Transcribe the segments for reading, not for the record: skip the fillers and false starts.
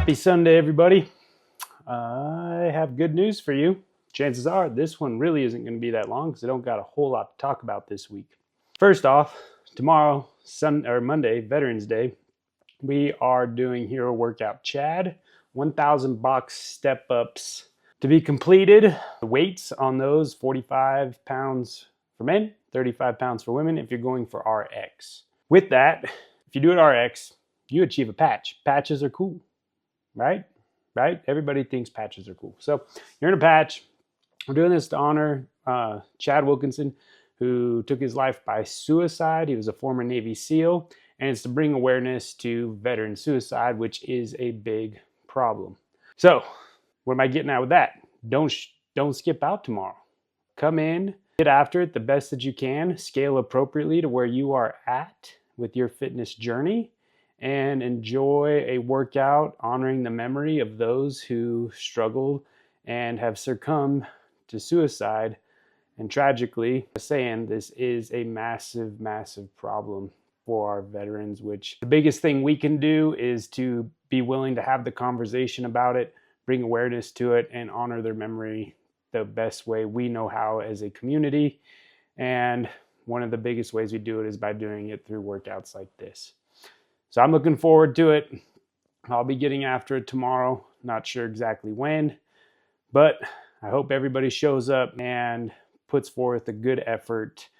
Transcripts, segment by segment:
Happy Sunday, everybody. I have good news for you. Chances are this one really isn't going to be that long because I don't got a whole lot to talk about this week. First off, tomorrow, Monday, Veterans Day, we are doing Hero Workout Chad, 1,000 box step ups to be completed. The weights on those, 45 pounds for men, 35 pounds for women if you're going for RX. With that, if you do it RX, you achieve a patch. Patches are cool, right? Everybody thinks patches are cool. So you're in a patch. We're doing this to honor Chad Wilkinson, who took his life by suicide. He was a former Navy SEAL, and it's to bring awareness to veteran suicide, which is a big problem. So what am I getting at with that? Don't skip out tomorrow. Come in, get after it the best that you can, scale appropriately to where you are at with your fitness journey, and enjoy a workout honoring the memory of those who struggled and have succumbed to suicide. And tragically, saying this is a massive, massive problem for our veterans, which the biggest thing we can do is to be willing to have the conversation about it, bring awareness to it, and honor their memory the best way we know how as a community. And one of the biggest ways we do it is by doing it through workouts like this. So I'm looking forward to it. I'll be getting after it tomorrow. Not sure exactly when, but I hope everybody shows up and puts forth a good effort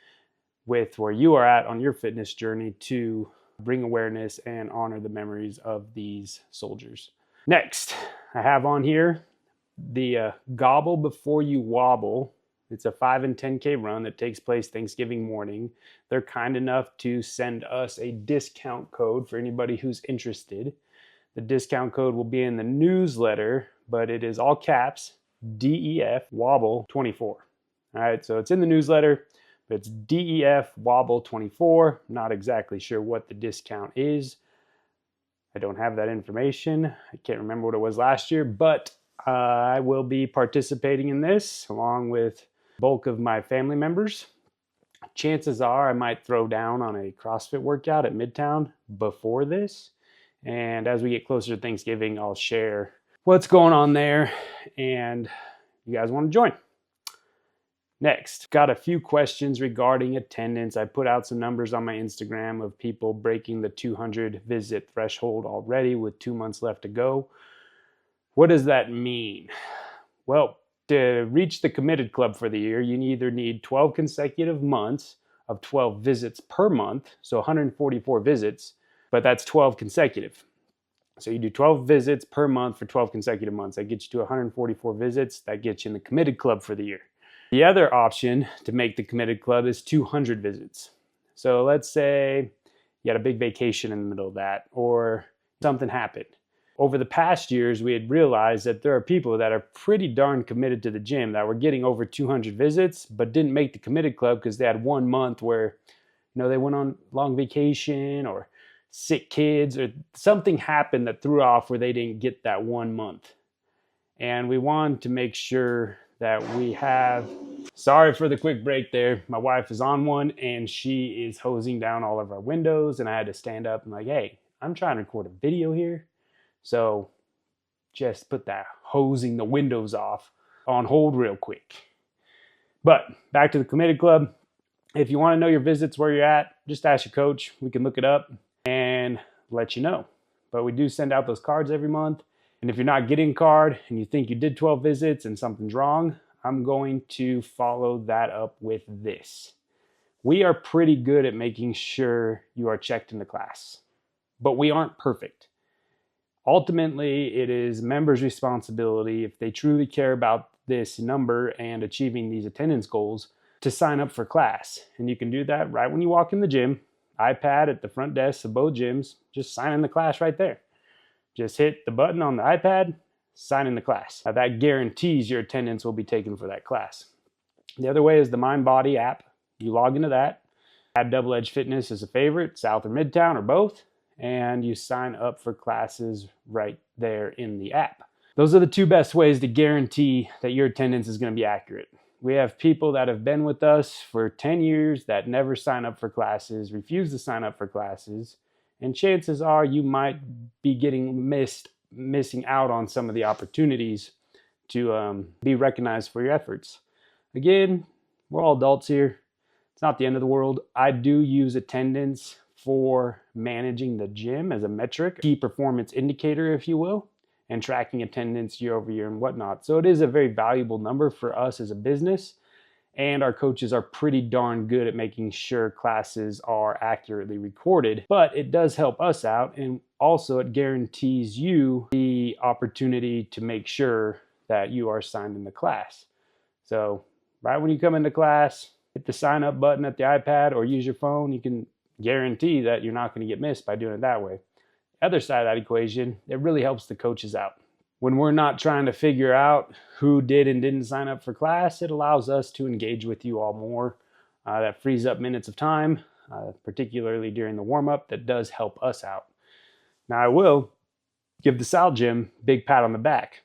with where you are at on your fitness journey to bring awareness and honor the memories of these soldiers. Next, I have on here the Gobble Before You Wobble. It's a 5 and 10K run that takes place Thanksgiving morning. They're kind enough to send us a discount code for anybody who's interested. The discount code will be in the newsletter, but it is all caps, DEF Wobble 24. All right, so it's in the newsletter, but it's DEF Wobble 24. Not exactly sure what the discount is. I don't have that information. I can't remember what it was last year, but I will be participating in this along with bulk of my family members. Chances are I might throw down on a CrossFit workout at Midtown before this. And as we get closer to Thanksgiving, I'll share what's going on there and you guys want to join. Next, got a few questions regarding attendance. I put out some numbers on my Instagram of people breaking the 200 visit threshold already with 2 months left to go. What does that mean? Well, to reach the committed club for the year, you either need 12 consecutive months of 12 visits per month, so 144 visits, but that's 12 consecutive. So you do 12 visits per month for 12 consecutive months. That gets you to 144 visits. That gets you in the committed club for the year. The other option to make the committed club is 200 visits. So let's say you had a big vacation in the middle of that, or something happened. Over the past years, we had realized that there are people that are pretty darn committed to the gym that were getting over 200 visits, but didn't make the committed club because they had 1 month where, they went on long vacation or sick kids or something happened that threw off where they didn't get that 1 month. And we wanted to make sure that we have, sorry for the quick break there. My wife is on one and she is hosing down all of our windows and I had to stand up and hey, I'm trying to record a video here. So just put that hosing the windows off on hold real quick. But back to the committed club. If you want to know your visits, where you're at, just ask your coach. We can look it up and let you know. But we do send out those cards every month. And if you're not getting a card and you think you did 12 visits and something's wrong, I'm going to follow that up with this. We are pretty good at making sure you are checked into class, but we aren't perfect. Ultimately, it is members' responsibility, if they truly care about this number and achieving these attendance goals, to sign up for class. And you can do that right when you walk in the gym. iPad at the front desk of both gyms. Just sign in the class right there. Just hit the button on the iPad, sign in the class. Now that guarantees your attendance will be taken for that class. The other way is the MindBody app. You log into that, add Double Edge Fitness as a favorite, South or Midtown or both, and you sign up for classes right there in the app. Those are the two best ways to guarantee that your attendance is going to be accurate. We have people that have been with us for 10 years that never sign up for classes, refuse to sign up for classes, and chances are you might be getting missed missing out on some of the opportunities to be recognized for your efforts. Again, we're all adults here. It's not the end of the world. I do use attendance for managing the gym as a metric, key performance indicator, if you will, and tracking attendance year over year and whatnot. So it is a very valuable number for us as a business, and our coaches are pretty darn good at making sure classes are accurately recorded. But it does help us out, and also it guarantees you the opportunity to make sure that you are signed in the class. So right when you come into class, hit the sign up button at the iPad or use your phone. You can guarantee that you're not going to get missed by doing it that way. The other side of that equation, it really helps the coaches out. When we're not trying to figure out who did and didn't sign up for class, it allows us to engage with you all more. That frees up minutes of time, particularly during the warm-up. That does help us out. Now, I will give the Sal Gym a big pat on the back.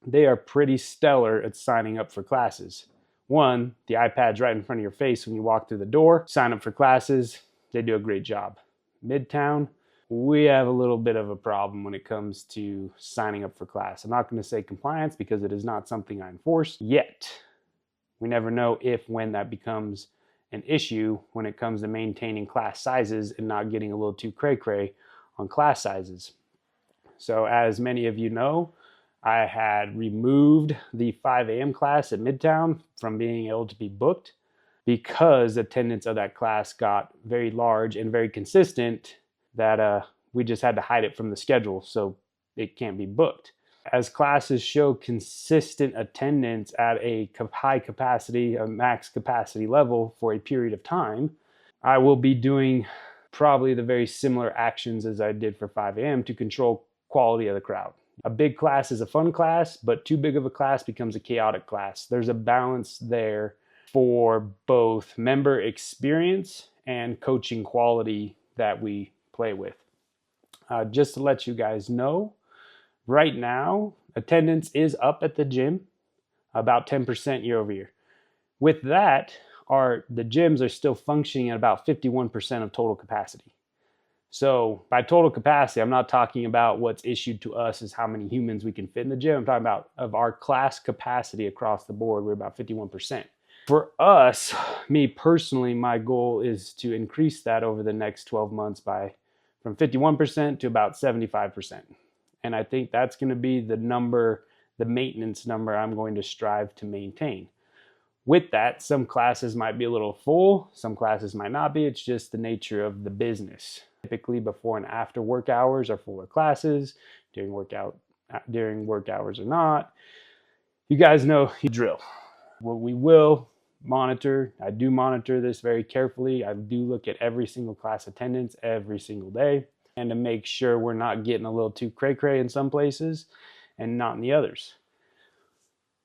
They are pretty stellar at signing up for classes. One, the iPad's right in front of your face when you walk through the door. Sign up for classes. They do a great job. Midtown, we have a little bit of a problem when it comes to signing up for class. I'm not going to say compliance because it is not something I enforce yet. We never know if, when that becomes an issue when it comes to maintaining class sizes and not getting a little too cray-cray on class sizes. So as many of you know, I had removed the 5 a.m. class at Midtown from being able to be booked because attendance of that class got very large and very consistent that we just had to hide it from the schedule so it can't be booked. As classes show consistent attendance at a high capacity, a max capacity level for a period of time, I will be doing probably the very similar actions as I did for 5 a.m. to control quality of the crowd. A big class is a fun class, but too big of a class becomes a chaotic class. There's a balance there for both member experience and coaching quality that we play with. Just to let you guys know, right now, attendance is up at the gym about 10% year over year. With that, the gyms are still functioning at about 51% of total capacity. So by total capacity, I'm not talking about what's issued to us as how many humans we can fit in the gym. I'm talking about of our class capacity across the board, we're about 51%. For us, me personally, my goal is to increase that over the next 12 months from 51% to about 75%. And I think that's going to be the number, the maintenance number I'm going to strive to maintain. With that, some classes might be a little full, some classes might not be. It's just the nature of the business. Typically before and after work hours are fuller classes, during work hours or not. You guys know you drill. What we will monitor, I do monitor this very carefully. I do look at every single class attendance every single day, and to make sure we're not getting a little too cray-cray in some places and not in the others.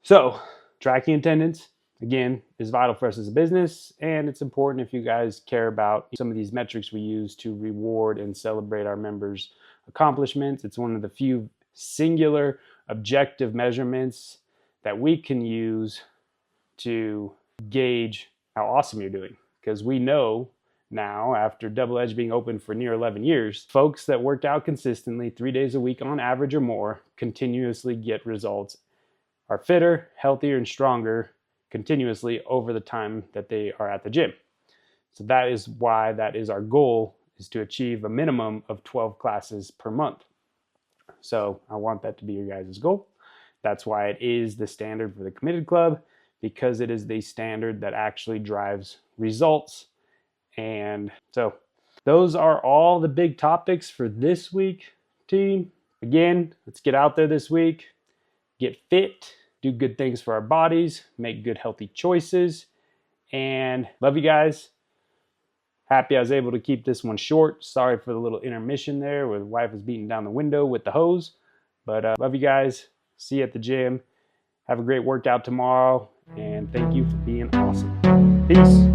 So tracking attendance, again, is vital for us as a business, and it's important if you guys care about some of these metrics we use to reward and celebrate our members' accomplishments. It's one of the few singular objective measurements that we can use to gauge how awesome you're doing. Because we know now, after Double Edge being open for near 11 years, folks that work out consistently 3 days a week on average or more continuously get results, are fitter, healthier, and stronger continuously over the time that they are at the gym. So that is why that is our goal, is to achieve a minimum of 12 classes per month. So I want that to be your guys' goal. That's why it is the standard for the Committed Club, because it is the standard that actually drives results. And so those are all the big topics for this week, team. Again, let's get out there this week, get fit, do good things for our bodies, make good, healthy choices, and love you guys. Happy I was able to keep this one short. Sorry for the little intermission there where the wife was beating down the window with the hose. But love you guys. See you at the gym. Have a great workout tomorrow, and thank you for being awesome. Peace.